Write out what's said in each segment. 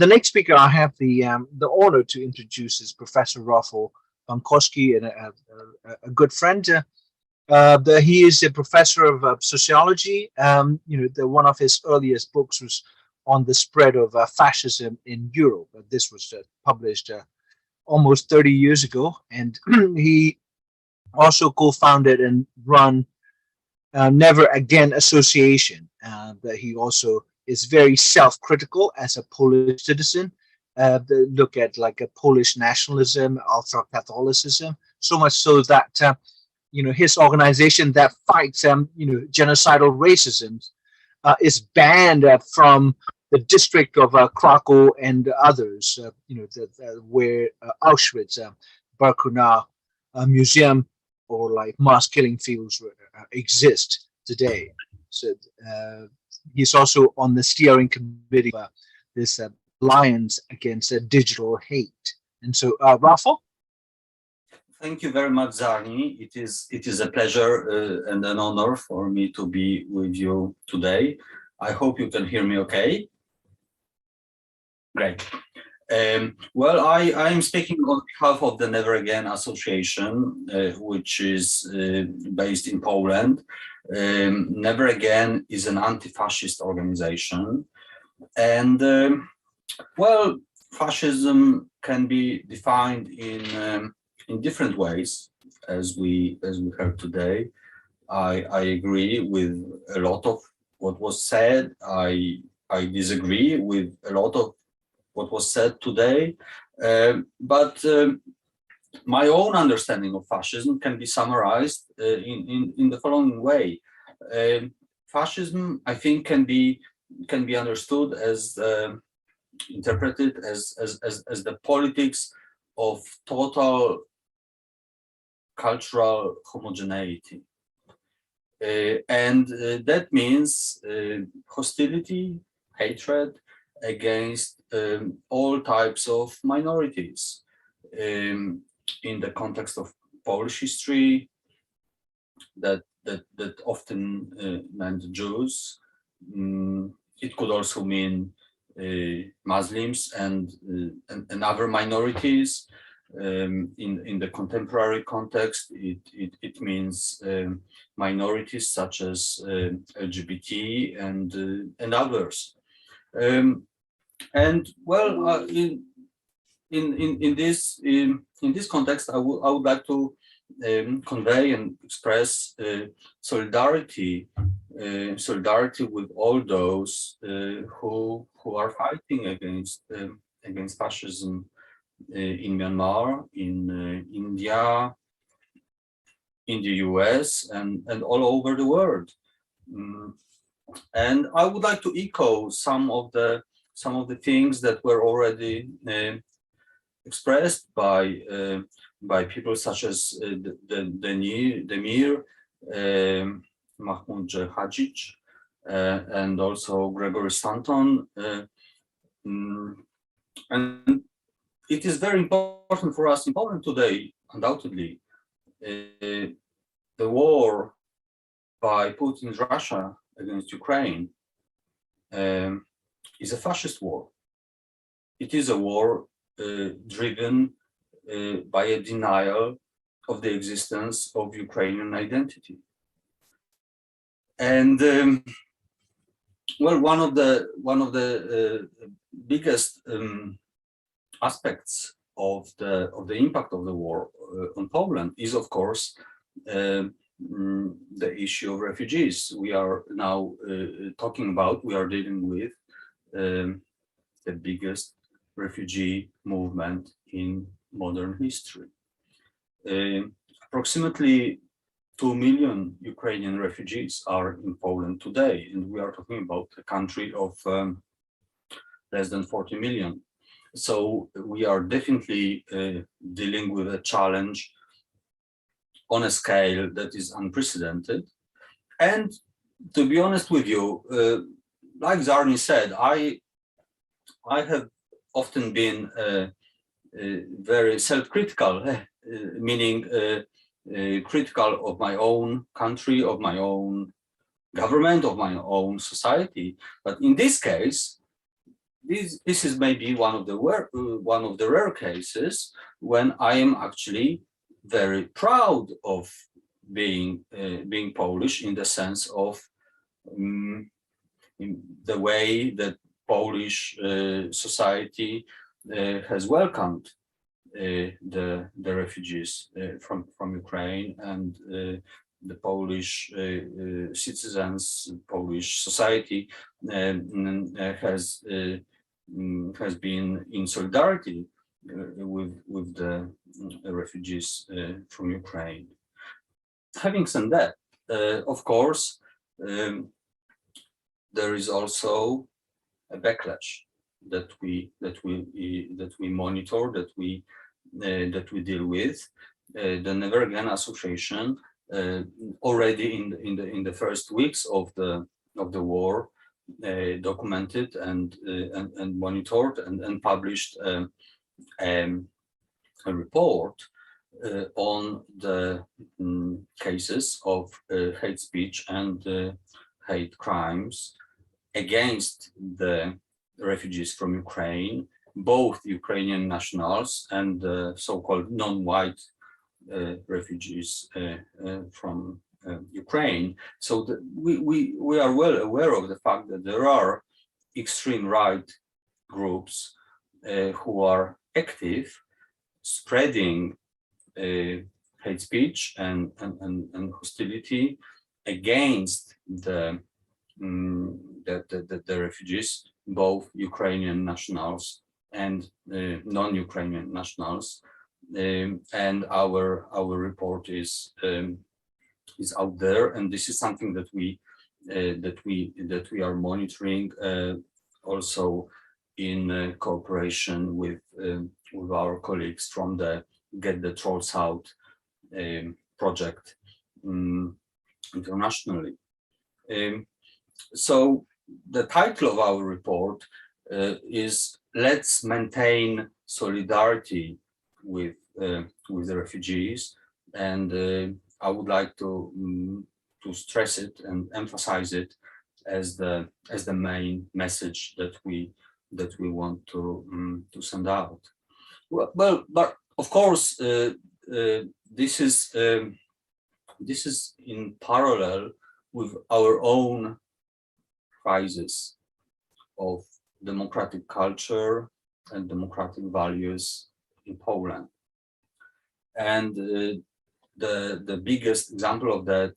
The next speaker I have the honor to introduce is Professor Rafal Pankowski, and a good friend. He is a professor of sociology. One of his earliest books was on the spread of fascism in Europe. This was published almost 30 years ago, and he also co-founded and run Never Again Association. But he also is very self-critical as a Polish citizen. They look at like a Polish nationalism, ultra-Catholicism, so much so that his organization that fights genocidal racism is banned from the district of Krakow and others. Where Auschwitz, Birkenau Museum, or like mass killing fields exist today. So he's also on the steering committee of this alliance against digital hate. And so, Rafal. Thank you very much, Zarni. It is a pleasure and an honor for me to be with you today. I hope you can hear me okay. Great. Well, I am speaking on behalf of the Never Again Association, which is based in Poland. Never Again is an anti-fascist organization, and well, fascism can be defined in different ways, as we heard today. I agree with a lot of what was said. I disagree with a lot of what was said today, but my own understanding of fascism can be summarized in the following way. Fascism, I think, can be understood as interpreted as the politics of total cultural homogeneity, and that means hostility, hatred against all types of minorities. In the context of Polish history, that often meant Jews. It could also mean Muslims and other minorities. In the contemporary context, it means minorities such as LGBT and others. And well, in this context, I would like to convey and express solidarity with all those who are fighting against fascism in Myanmar, in India, in the US, and all over the world. And I would like to echo some of the things that were already expressed by people such as Demir, Mahmoud Hadzic, and also Gregory Stanton. And it is very important for us in Poland today, undoubtedly. The war by Putin's Russia against Ukraine is a fascist war. It is a war driven by a denial of the existence of Ukrainian identity. And well, one of the biggest aspects of the impact of the war on Poland is, of course, the issue of refugees. We are now we are dealing with the biggest refugee movement in modern history. Approximately 2 million Ukrainian refugees are in Poland today, and we are talking about a country of less than 40 million. So we are definitely dealing with a challenge on a scale that is unprecedented. And to be honest with you, like Zarni said, I have often been very self-critical, meaning critical of my own country, of my own government, of my own society. But in this case, this is maybe one of the rare cases when I am actually very proud of being Polish, in the sense of in the way that Polish society has welcomed the refugees from Ukraine, and the Polish citizens, Polish society has been in solidarity with the refugees from Ukraine. Having said that, of course, there is also a backlash that we monitor, that we deal with. The Never Again Association already in the first weeks of the war documented and monitored and published a report on the cases of hate speech and hate crimes against the refugees from Ukraine, both Ukrainian nationals and so-called non-white refugees from Ukraine. So we are well aware of the fact that there are extreme right groups who are active, spreading hate speech and hostility against the refugees, both Ukrainian nationals and non-Ukrainian nationals. And our report is out there, and this is something that we are monitoring also in cooperation with our colleagues from the Get the Trolls Out project internationally. So the title of our report is "Let's Maintain Solidarity with the Refugees," and I would like to stress it and emphasize it as the main message that we want to send out. Well, but of course, this is in parallel with our own crisis of democratic culture and democratic values in Poland. And the biggest example of that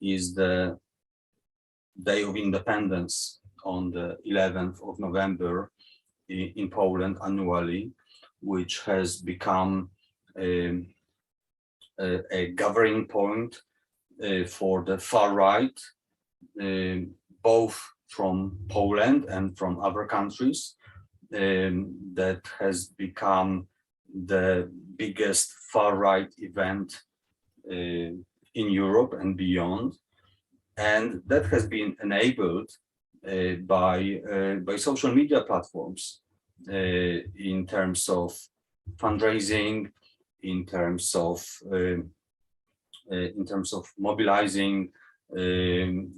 is the Day of Independence on the 11th of November in Poland annually, which has become a gathering point for the far right, both from Poland and from other countries. That has become the biggest far right event in Europe and beyond, and that has been enabled by social media platforms in terms of fundraising, in terms of mobilizing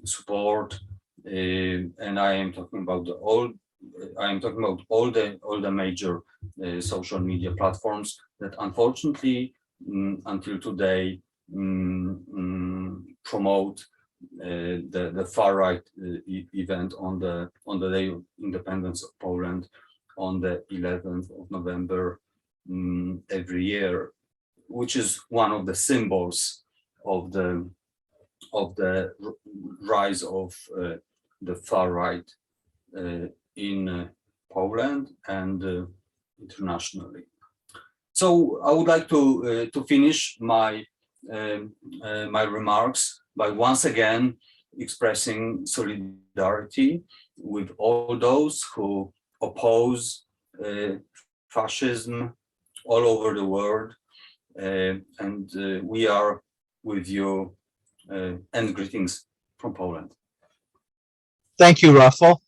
support, and I am talking about all the major social media platforms that unfortunately until today promote the far right event on the Day of Independence of Poland on the 11th of November every year, which is one of the symbols of the rise of the far right in Poland and internationally. So I would like to finish my my remarks by once again expressing solidarity with all those who oppose fascism all over the world, and we are with you, and greetings from Poland. Thank you, Rafal.